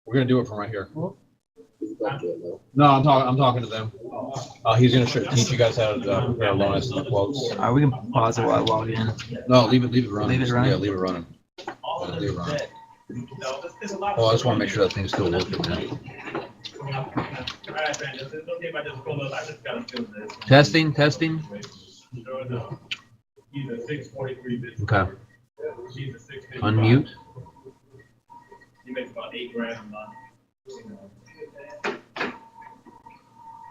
We're gonna do it from right here. No, I'm talking to them. He's gonna teach you guys how to prepare a loan estimate quotes. We can pause it while I log in. No, leave it running. Leave it running? Yeah, leave it running. Leave it running. Well, I just want to make sure that thing's still working, man. Testing. Okay. Unmute. He makes about $8,000 a month.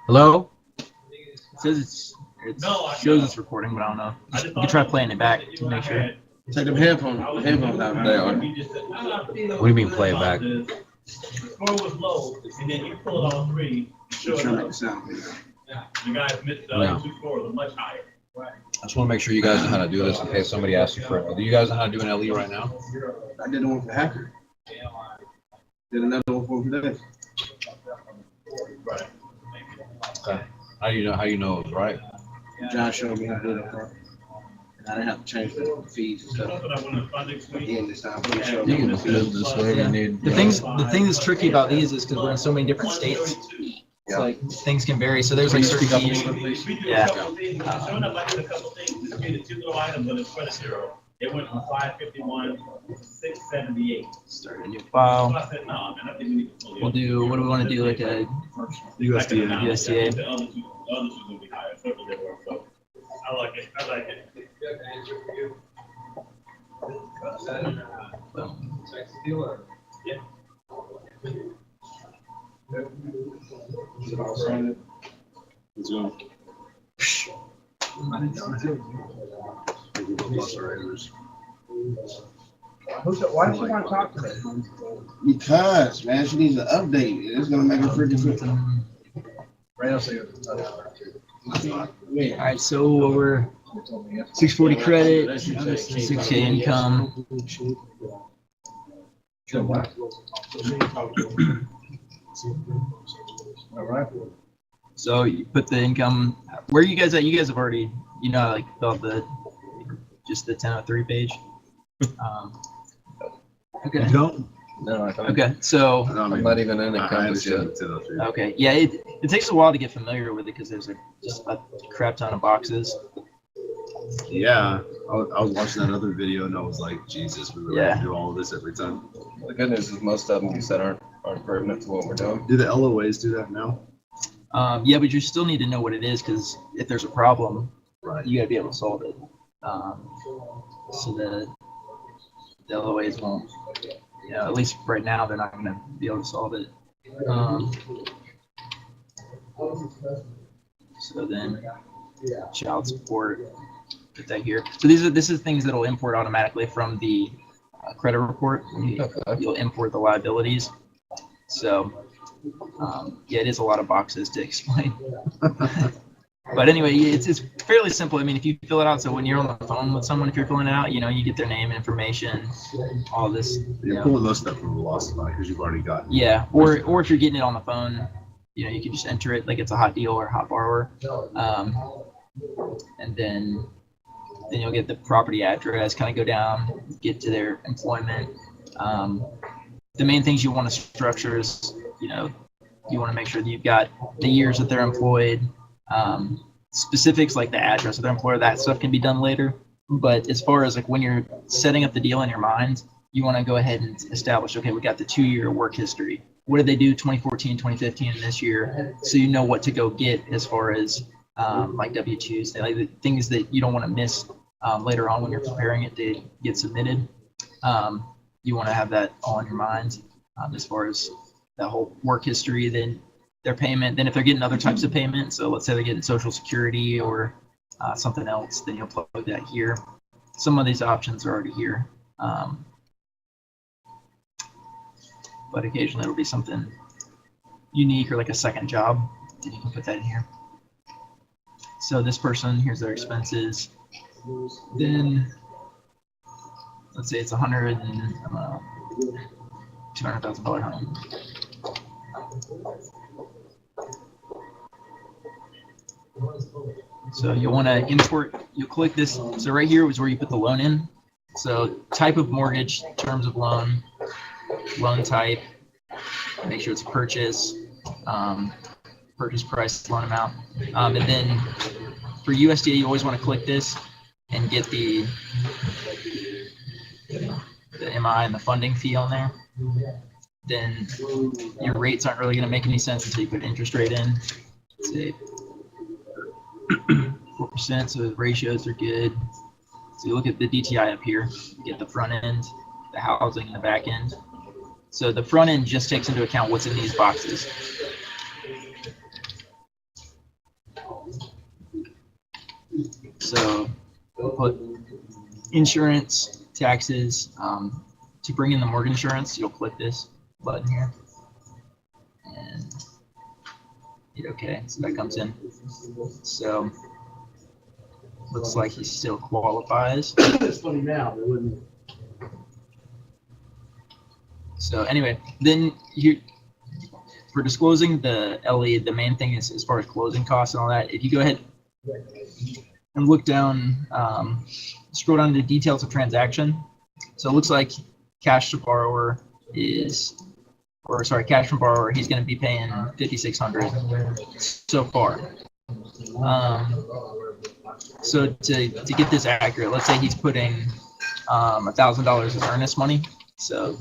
Hello? It says it shows it's recording, but I don't know. You can try playing it back to make sure. Take them headphones out. What do you mean play it back? The score was low, and then you pull it on three. Sure Trying to make enough, it sound. the guys missed the other two scores are much higher. I just want to make sure you guys know how to do this in case somebody asks you for it. Do you guys know how to do an LE right now? I did one for Hacker. Did another one for today. Right. Okay. How do you know it was right? John showed me how to do it. And I didn't have to change the fees and stuff. That's what I want to funding suite. Again, this time. He showed You me. can just do it this way if you need. The thing that's tricky about these is because we're in so many different states. It's like things can vary. So there's like certain fees. Yeah. Showing up, I did a couple things. Just made two little items on the credit zero. It went from 551 to 678. Start a new So file. I said, no, man, I think we need to fully. What do we want to do? Like a USDA. USDA. The other two will be higher. So they were. So I like it. Yeah. Why does she want to talk to me? Because, man, she needs an update. It's gonna make her freaking. All right, so we're 640 credit, 6K income. All right. So you put the income. Where are you guys at? You guys have already, like filled just the 1003 page. Okay. Don't? No, I don't. Okay. So. I'm not even in the compass yet. Okay. Yeah. It takes a while to get familiar with it because there's just a crap ton of boxes. Yeah, I was watching that other video and I was like, Jesus, we really do all of this every time. The good news is most of them you said aren't pertinent to what we're doing. Do the LOAs do that now? Yeah, but you still need to know what it is because if there's a problem, Right. you got to be able to solve it. So the LOAs won't, at least right now, they're not going to be able to solve it. So then child support, put that here. So this is things that'll import automatically from the credit report. You'll import the liabilities. So it is a lot of boxes to explain. But anyway, it's fairly simple. I mean, if you fill it out, so when you're on the phone with someone, if you're filling it out, you get their name, information, all this. You're pulling those stuff from Velocify because you've already got. Yeah, or if you're getting it on the phone, you can just enter it like it's a hot deal or a hot borrower, and then you'll get the property address, kind of go down, get to their employment. The main things you want to structure is, you want to make sure that you've got the years that they're employed. Specifics like the address of their employer, that stuff can be done later. But as far as like when you're setting up the deal in your mind, you want to go ahead and establish, okay, we got the 2-year work history. What did they do 2014, 2015, and this year? So you know what to go get as far as like W-2s, like the things that you don't want to miss later on when you're preparing it to get submitted. You want to have that all in your mind as far as that whole work history, then their payment. Then if they're getting other types of payments, so let's say they're getting Social Security or something else, then you'll plug that here. Some of these options are already here. But occasionally it'll be something unique or like a second job, and you can put that in here. So this person, here's their expenses. Then let's say it's $200,000 home. So you'll want to import, you'll click this. So right here is where you put the loan in. So type of mortgage, terms of loan, loan type, make sure it's a purchase, purchase price, loan amount. And then for USDA, you always want to click this and get the MI and the funding fee on there. Then your rates aren't really going to make any sense until you put interest rate in. Say 4%, so the ratios are good. So you look at the DTI up here, you get the front end, the housing, and the back end. So the front end just takes into account what's in these boxes. So we'll put insurance, taxes. To bring in the mortgage insurance, you'll click this button here and hit OK. So that comes in. So looks like he still qualifies. It's funny now, they wouldn't. So anyway, then you, for disclosing the LE, the main thing is as far as closing costs and all that. If you go ahead and look down, scroll down to details of transaction. So it looks like cash to borrower is, or sorry, cash from borrower, he's going to be paying $5,600 so far. So to get this accurate, let's say he's putting $1,000 as earnest money. So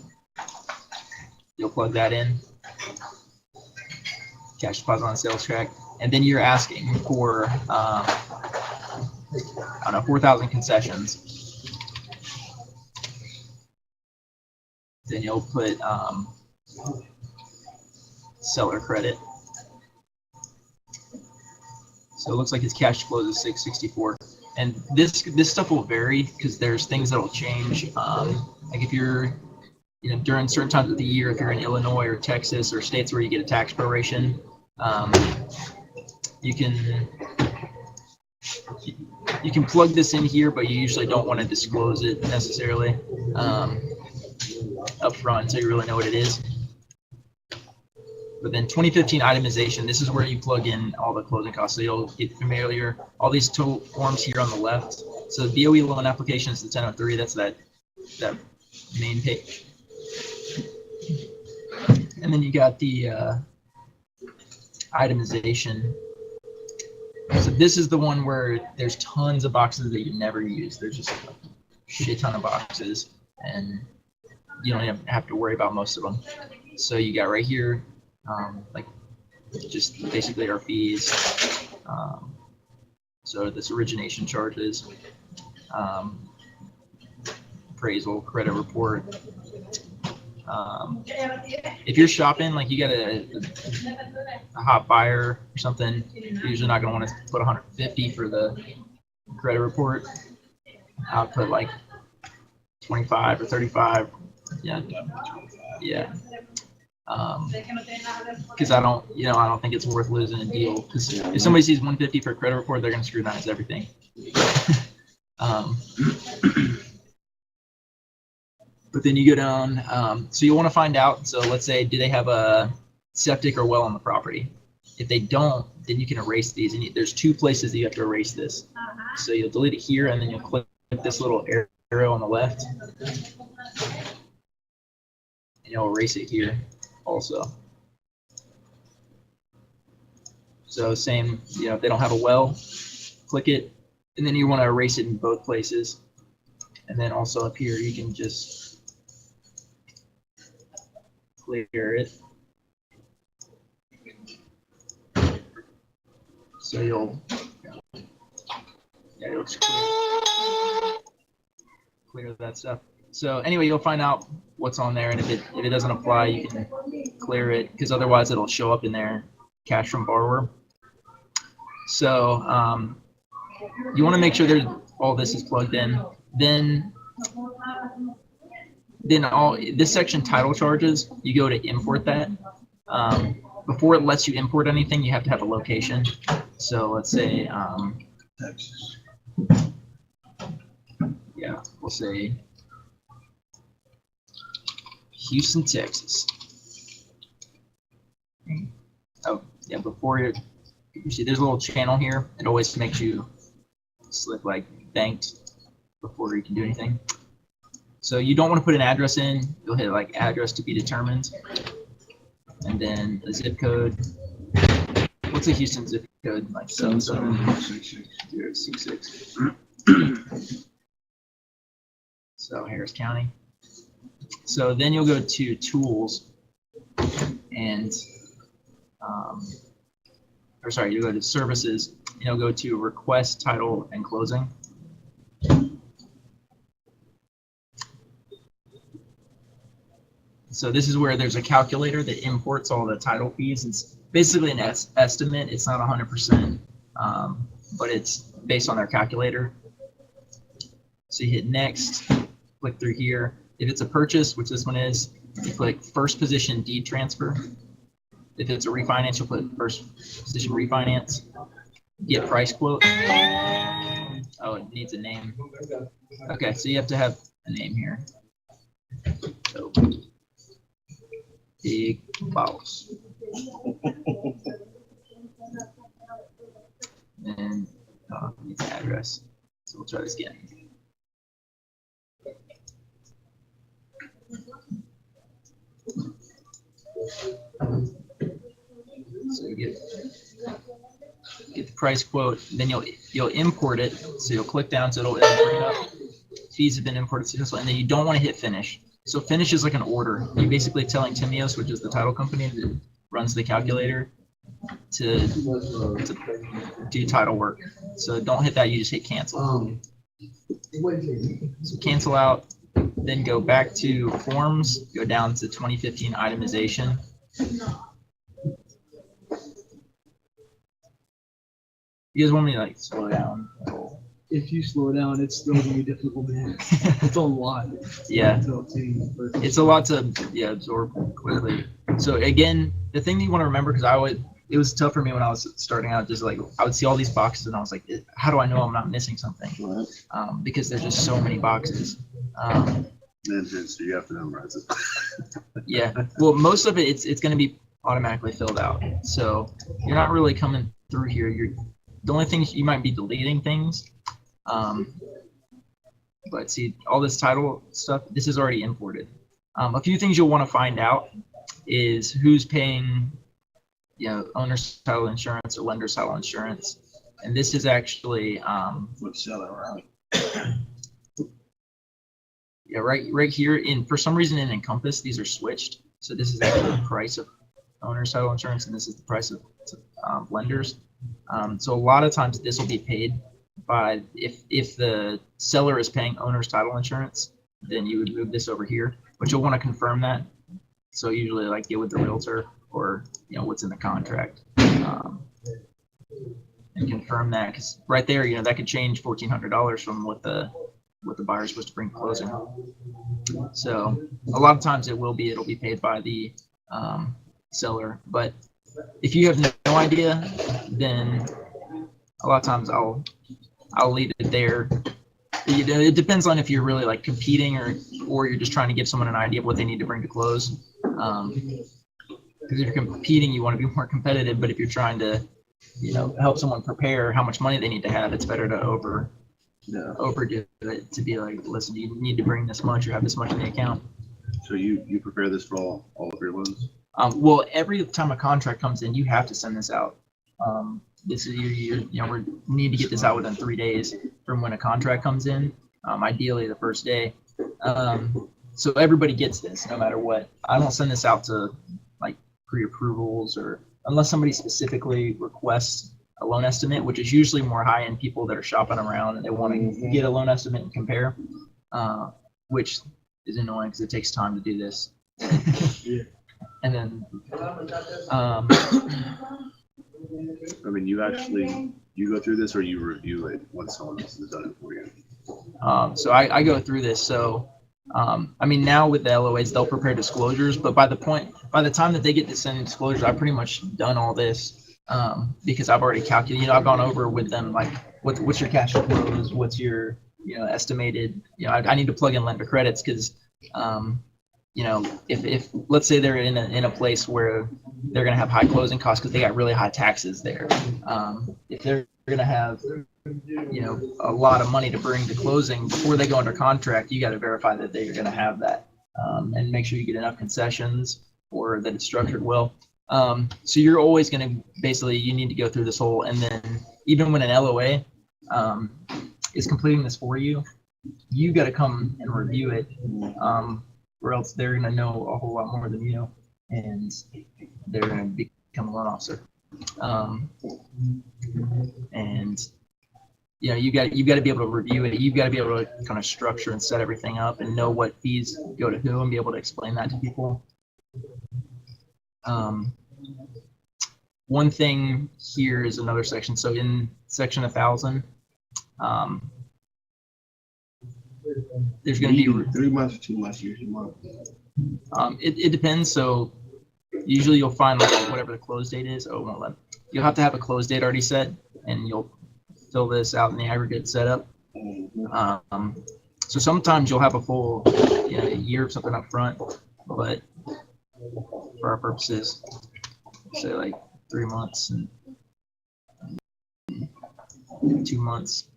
you'll plug that in, cash deposit on sales check, and then you're asking for I don't know, 4,000 concessions. Then you'll put seller credit. So it looks like his cash flow is 664, and this stuff will vary because there's things that will change. Like if you're, during certain times of the year, if you're in Illinois or Texas or states where you get a tax proration, you can plug this in here, but you usually don't want to disclose it necessarily up front until you really know what it is. But then 2015 itemization, this is where you plug in all the closing costs. So you'll get familiar, all these total forms here on the left. So the BOE loan application is the 1003, that's that main page. And then you got the itemization. So this is the one where there's tons of boxes that you never use. There's just a shit ton of boxes, and you don't even have to worry about most of them. So you got right here, like just basically our fees. So this origination charges, appraisal, credit report. If you're shopping, like you got a hot buyer or something, you're usually not going to want to put 150 for the credit report. I'll put like 25 or 35. Yeah. Because I don't think it's worth losing a deal. Because if somebody sees 150 for a credit report, they're going to scrutinize everything. But then you go down, so you want to find out, so let's say, do they have a septic or well on the property? If they don't, then you can erase these. And there's two places that you have to erase this. So you'll delete it here, and then you'll click this little arrow on the left. And you'll erase it here also. So same, if they don't have a well, click it, and then you want to erase it in both places. And then also up here, you can just clear it. So you'll just clear that stuff. So anyway, you'll find out what's on there, and if it doesn't apply, you can clear it, because otherwise it'll show up in there, cash from borrower. So you want to make sure all this is plugged in. Then all this section, title charges, you go to import that. Before it lets you import anything, you have to have a location. So let's say, we'll say Houston, Texas. Oh, yeah, before you see there's a little channel here. It always makes you select like banked before you can do anything. So you don't want to put an address in. You'll hit like address to be determined. and then a zip code. What's a Houston zip code? Like 77066. So Harris County. So then you'll go to tools and, you go to services and you'll go to request, title, and closing. So this is where there's a calculator that imports all the title fees. It's basically an estimate. It's not 100%, but it's based on their calculator. So you hit next, click through here. If it's a purchase, which this one is, you click first position deed transfer. If it's a refinance, you'll put first position refinance. Get price quote. Oh, it needs a name. Okay, so you have to have a name here. So, Big Boss. And needs an address. So we'll try this again. So you get the price quote, then you'll import it. So you'll click down, so it'll bring it up. Fees have been imported successfully, and then you don't want to hit finish. So finish is like an order. You're basically telling Timios, which is the title company that runs the calculator, to do title work. So don't hit that, you just hit cancel. So cancel out, then go back to forms, go down to 2015 itemization. You guys want me to like slow down? If you slow down, it's still gonna be difficult, man. It's a lot. Yeah. To obtain, but It's a lot to absorb quickly. So again, the thing that you want to remember, because it was tough for me when I was starting out, just like I would see all these boxes and I was like, how do I know I'm not missing something? Because there's just so many boxes. And so you have to memorize it. Yeah. Well, most of it, it's going to be automatically filled out. So you're not really coming through here. The only thing you might be deleting things. But see, all this title stuff, this is already imported. A few things you'll want to find out is who's paying, owner's title insurance or lender's title insurance. And this is actually, what's the other round? yeah, right here for some reason in Encompass, these are switched. So this is actually the price of owner's title insurance, and this is the price of lenders. So a lot of times this will be paid by, if the seller is paying owner's title insurance, then you would move this over here, but you'll want to confirm that. So usually like deal with the realtor or what's in the contract, and confirm that, because right there, that could change $1,400 from what the buyer's supposed to bring to closing. So a lot of times it'll be paid by the seller, but if you have no idea, then a lot of times I'll leave it there. It depends on if you're really like competing or you're just trying to give someone an idea of what they need to bring to close. Because if you're competing, you want to be more competitive, but if you're trying to, help someone prepare how much money they need to have, it's better to overdo it, to be like, listen, you need to bring this much or have this much in the account. So you prepare this for all of your loans? Well, every time a contract comes in, you have to send this out. This is we need to get this out within 3 days from when a contract comes in. Ideally the first day. So everybody gets this no matter what. I don't send this out to like pre-approvals or unless somebody specifically requests a loan estimate, which is usually more high-end people that are shopping around and they want to get a loan estimate and compare, which is annoying because it takes time to do this. And then, I mean, you go through this or you review it once someone else has done it for you? So I go through this. So, I mean, now with the LOAs, they'll prepare disclosures, but by the time that they get to send disclosures, I've pretty much done all this, because I've already calculated, I've gone over with them, like, what's your cash flows, what's your, estimated, I need to plug in lender credits because, if let's say they're in a place where they're going to have high closing costs because they got really high taxes there. If they're going to have, a lot of money to bring to closing before they go under contract, you got to verify that they're going to have that, and make sure you get enough concessions. or that it's structured well. So you're always going to basically, you need to go through this whole, and then even when an LOA is completing this for you, you got to come and review it, or else they're going to know a whole lot more than you, and they're going to become a loan officer. And you got to be able to review it. You've got to be able to kind of structure and set everything up and know what fees go to who and be able to explain that to people. One thing here is another section. So in section 1000, there's going to be 3 months or 2 months, usually month. It depends. So usually you'll find like whatever the close date is. Oh, won't let. You'll have to have a close date already set, and you'll fill this out in the aggregate setup. So sometimes you'll have a full year of something up front, but for our purposes, say like 3 months and 2 months.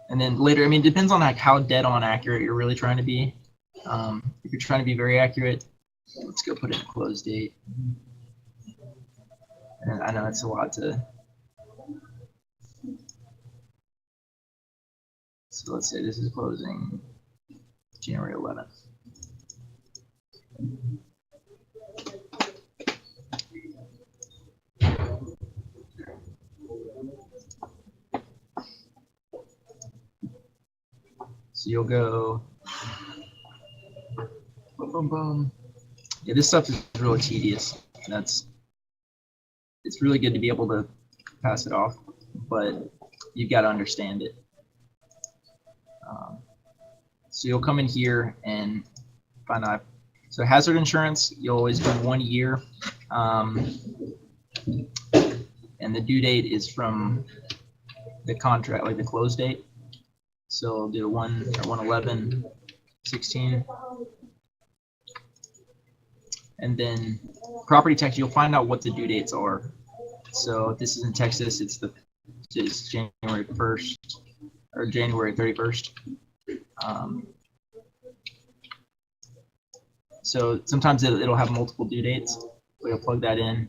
And then later, I mean, it depends on like how dead on accurate you're really trying to be. If you're trying to be very accurate, let's go put in a close date. And I know it's a lot to. So let's say this is closing January 11th. So you'll go, boom, boom, boom. Yeah, this stuff is really tedious. It's really good to be able to pass it off, but you've got to understand it. So you'll come in here and find out. So hazard insurance, you'll always do 1 year. And the due date is from the contract, like the close date. So I'll do 1/11/16. And then property tax, you'll find out what the due dates are. So if this is in Texas, it's January 1st or January 31st. So sometimes it'll have multiple due dates. We'll plug that in.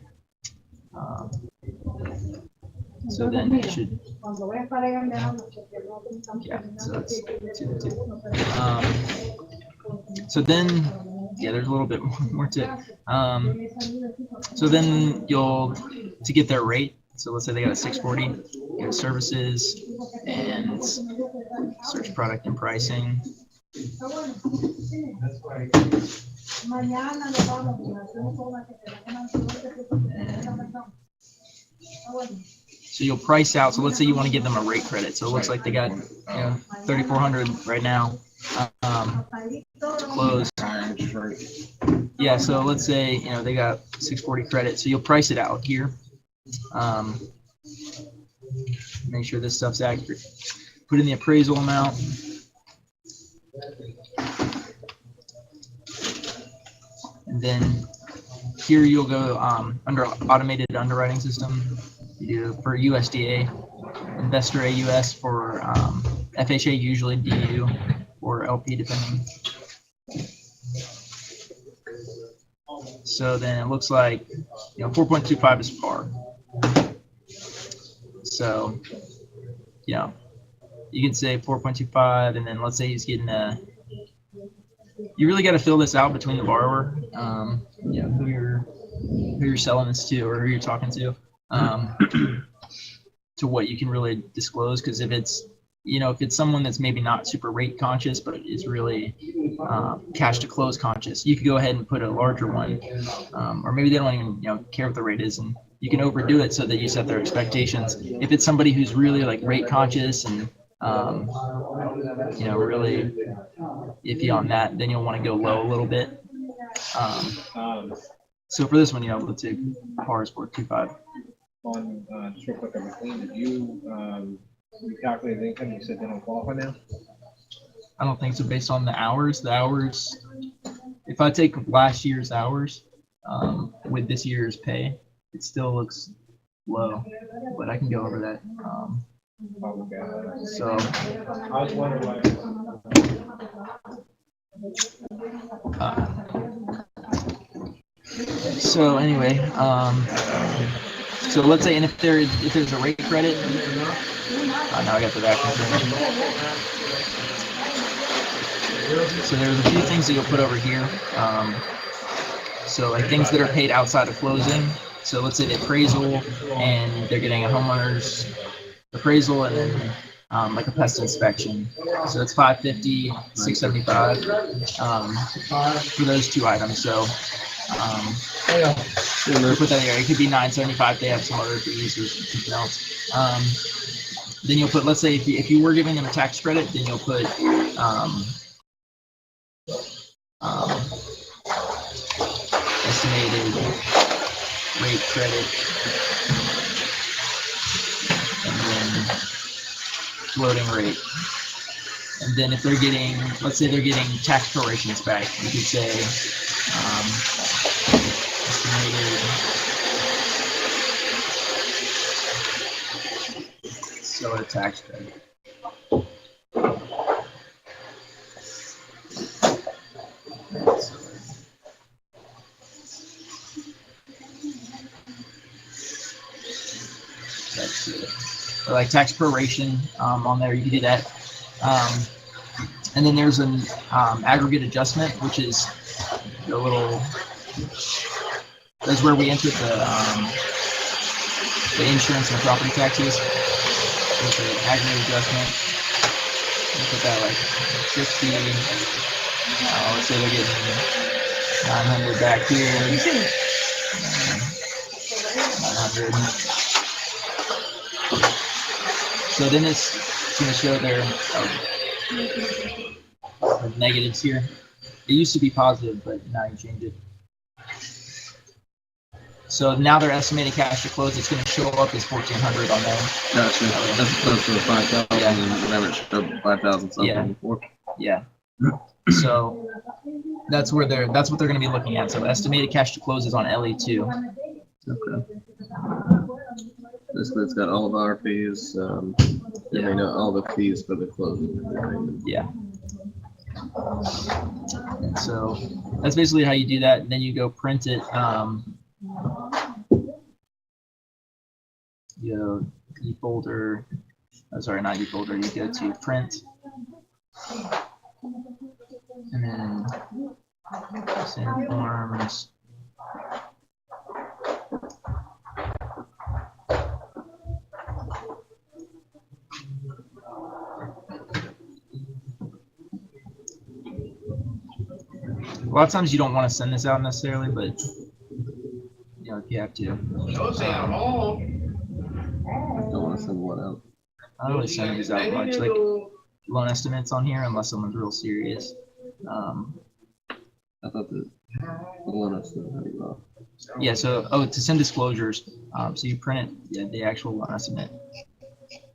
So then it should. Yeah, so it's 2 2. So then, yeah, there's a little bit more to it. So then to get their rate, so let's say they got a 640, you go to services and search product and pricing. So you'll price out. So let's say you want to give them a rate credit. So it looks like they got 3,400 right now. Close. Yeah. So let's say they got 640 credit. So you'll price it out here. Make sure this stuff's accurate. Put in the appraisal amount. And then here you'll go under automated underwriting system. You do for USDA, Investor AUS for FHA, usually DU or LP depending. So then it looks like 4.25 is par. So you can say 4.25, and then let's say he's getting you really got to fill this out between the borrower, who you're selling this to or who you're talking to, to what you can really disclose. Because if it's someone that's maybe not super rate conscious but is really cash to close conscious, you could go ahead and put a larger one, or maybe they don't even care what the rate is, and you can overdo it so that you set their expectations. If it's somebody who's really like rate conscious and really iffy on that, then you'll want to go low a little bit. So for this one, let's say par is 4.25. Just real quick on McLean, did you calculate the income? You said they don't qualify now? I don't think so. Based on the hours, if I take last year's hours with this year's pay, it still looks low, but I can go over that. So I was wondering why. So anyway, so let's say, and if there's a rate credit, now I got the vacuum cleaner. So there's a few things that you'll put over here. So like things that are paid outside of closing. So let's say the appraisal, and they're getting a homeowner's appraisal, and then like a pest inspection. So it's $550, $675 for those two items. So put that there. It could be $975. They have some other fees or something else. Then you'll put, let's say if you were giving them a tax credit, then you'll put estimated rate credit, and then floating rate. And then if they're getting, let's say they're getting tax prorations back, you could say estimated solar tax credit. Or like tax proration on there, you can do that. And then there's an aggregate adjustment, which is a little, that's where we enter the insurance and the property taxes with the aggregate adjustment. We'll put that like 60, let's say they're getting 900 back here, 900. So then it's going to show their negatives here. It used to be positive, but now you change it. So now their estimated cash to close, it's going to show up as 1,400 on there. Gotcha. That's close to the 5,000 and whatever it showed 5,000 something Yeah. before. Yeah. So that's what they're going to be looking at. So estimated cash to close is on LE2. Okay. Basically, it's got all of our fees, Yeah. all the fees for the closing. and everything. Yeah. And so that's basically how you do that. And then you go print it. You go eFolder. Oh, sorry, not eFolder. You go to print. And then send forms. A lot of times you don't want to send this out necessarily, but you know, if you have to. Don't want to send one out. I don't really send these out much, like loan estimates on here, unless someone's real serious. I thought the one I sent how you off. Yeah, so to send disclosures, so you print it, the actual loan estimate.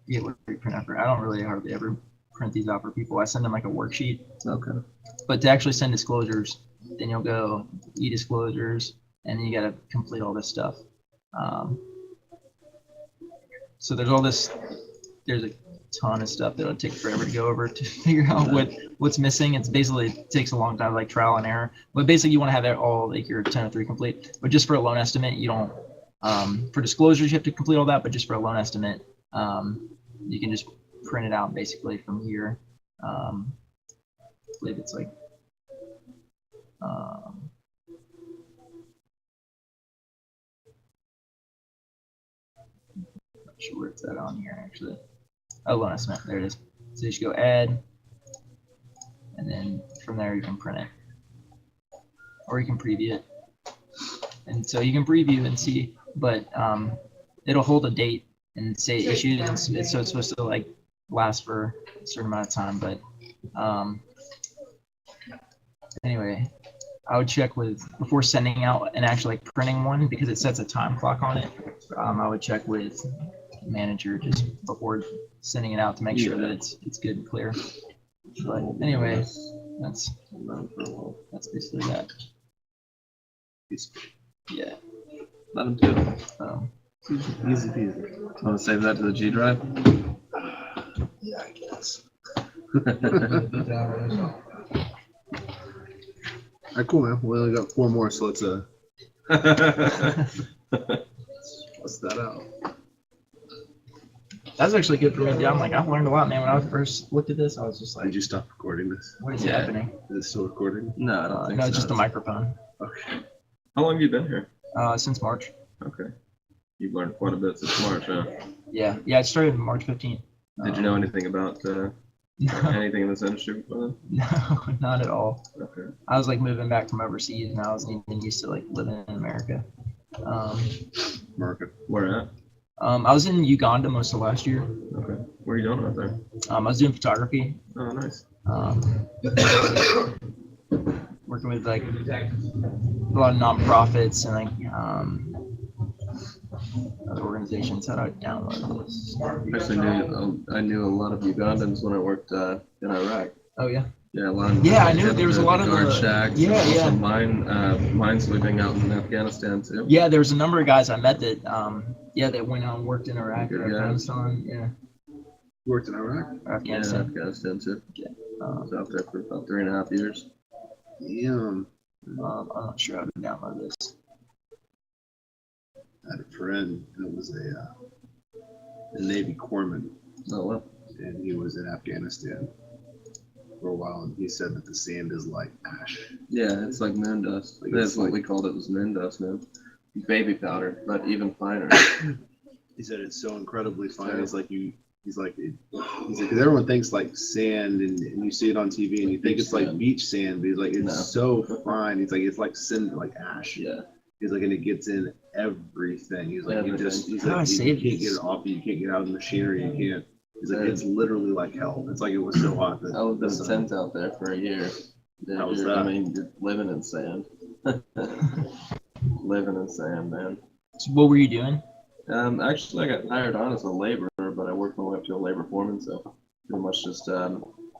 Yeah, what do you print out for? I don't really hardly ever print these out for people. I send them like a worksheet. Okay. But to actually send disclosures, then you'll go e-disclosures, and then you got to complete all this stuff. So there's all this. There's a ton of stuff that'll take forever to go over to figure out what's missing. It's basically, it takes a long time, like trial and error. But basically, you want to have it all like your 1003 complete. But just for a loan estimate, you don't. For disclosures, you have to complete all that. But just for a loan estimate, you can just print it out basically from here. I believe it's like. Not sure where it's at on here actually. Oh, loan estimate. There it is. So you just go add, and then from there you can print it, or you can preview it. And so you can preview and see, but it'll hold a date and say issued, and so it's supposed to like last for a certain amount of time. But anyway, I would check before sending out and actually like printing one, because it sets a time clock on it. I would check with manager just before sending it out to make sure that it's good and clear. But anyway, that's basically that. Yeah. Let them do it. Easy peasy. Want to save that to the G drive? Yeah, I guess. All right, cool, man. We only got 4 more, so let's bust that out. That's actually good for me. Dude. I'm like, I've learned a lot, man. When I first looked at this, I was just like, Did you stop recording this? what is Yeah. happening? Is it still recording? No, I don't think No, so. it's just a microphone. Okay. How long have you been here? Since March. Okay. You've learned quite a bit since March, huh? Yeah, it started March 15th. Did you know anything about No, anything in this industry before no, not at all. then? Okay. I was like moving back from overseas, and I was even used to like living in America. Market. Where at? I was in Uganda most of last year. Okay. What are you doing out there? I was doing photography. Oh, nice. Working with like a lot of nonprofits and like other organizations. How do I download this? Actually, I knew a lot of Ugandans when I worked in Iraq. Oh yeah. Yeah, a lot of Yeah, I knew there was a lot of guard the- shacks. yeah, and yeah. also mine sweeping out in Afghanistan too. Yeah, there was a number of guys I met that that went out and worked in Iraq or Yeah. Afghanistan. Yeah, You worked in Iraq? or Yeah, Afghanistan. Afghanistan too. I Um, was out there for about 3.5 years. Damn. I'm not sure how to download this. I had a friend that was a Navy corpsman, Oh, well. and he was in Afghanistan for a while, and he said that the sand is like ash. Yeah, it's like moon dust. Like That's it's what like- we called it, was moon dust, man. Baby powder, but even finer. He said it's so incredibly fine. He's like, because everyone thinks like sand, and you see it on TV, and you think Beach it's like sand. beach sand, but he's like, it's No. so fine. He's like, it's like cinder, like ash. Yeah. He's like, and it gets in everything. He's like, Everything. he's How do I like, you save can't these? get it off you. You can't get out of the machinery. You can't. He's like, it's literally like hell. It's like it was so hot that I lived in the a sun- tent out there for a year. Yeah, How was I that? mean, you're living in sand. Living in sand, man. So what were you doing? Actually, I got hired on as a laborer, but I worked my way up to a labor foreman, so pretty much just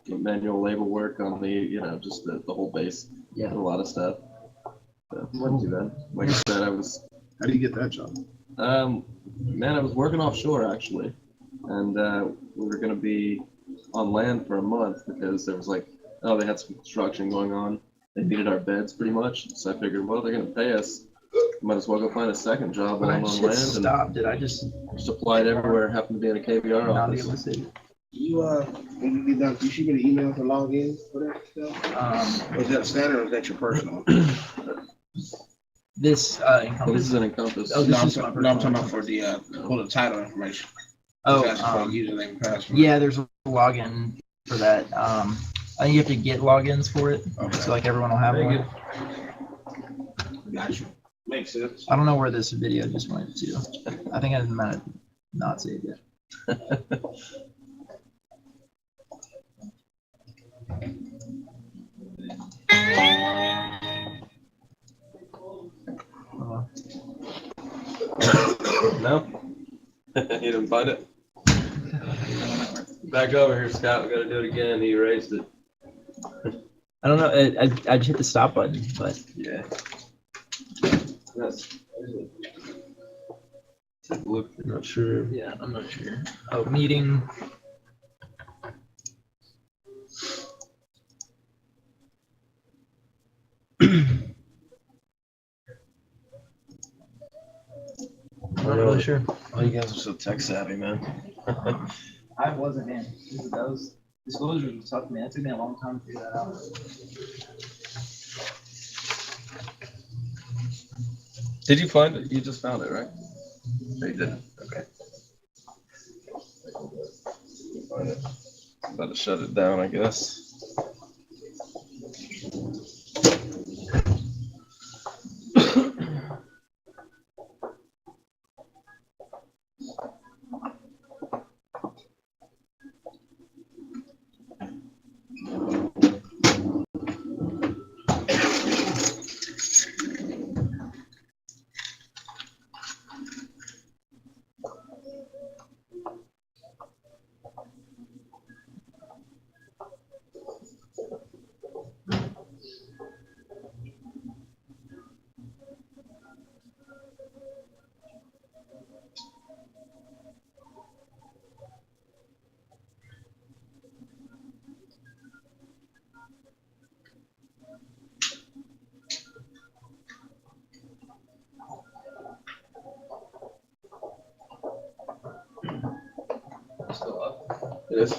manual labor work on the, just the whole base. Yeah. Did a lot of stuff. So, wasn't too bad. Like I said, I was, How do you get that job? man, I was working offshore actually, and we were going to be on land for a month because there was like, they had some construction going on. They needed our beds pretty much, so I figured, well, they're going to pay us. Might as well go find a second job while I'm on land, and Stop. Did I just just applied everywhere. Happened to be in a KBR not be office. able to see? You, when you get done, you should get an email to log in for that stuff? Or is that standard or is that your personal? This Well, this encompasses. is an Encompass. Oh, No, this I'm is my talking personal. about for the, pull the title information. Oh, That's for username and password. yeah. There's a login for that. I think you have to get logins for it, Okay. so like everyone will have Very one. Got you. Makes sense. I don't know where this video just went to. I think I might have not saved it. Oh, No? You didn't find it? Back over here, Scott. We gotta do it again. He erased it. I don't know. I just hit the stop button, but Yeah. That's. Take a look. not sure. Yeah, I'm not sure. Oh, meeting. I'm not really sure. Oh, you guys are so tech savvy, man. I wasn't in. Those disclosures was tough, man. It took me a long time to figure that out. Did you find it? You just found it, right? No, you didn't. Okay. Find it. About to shut it down, I guess. It is.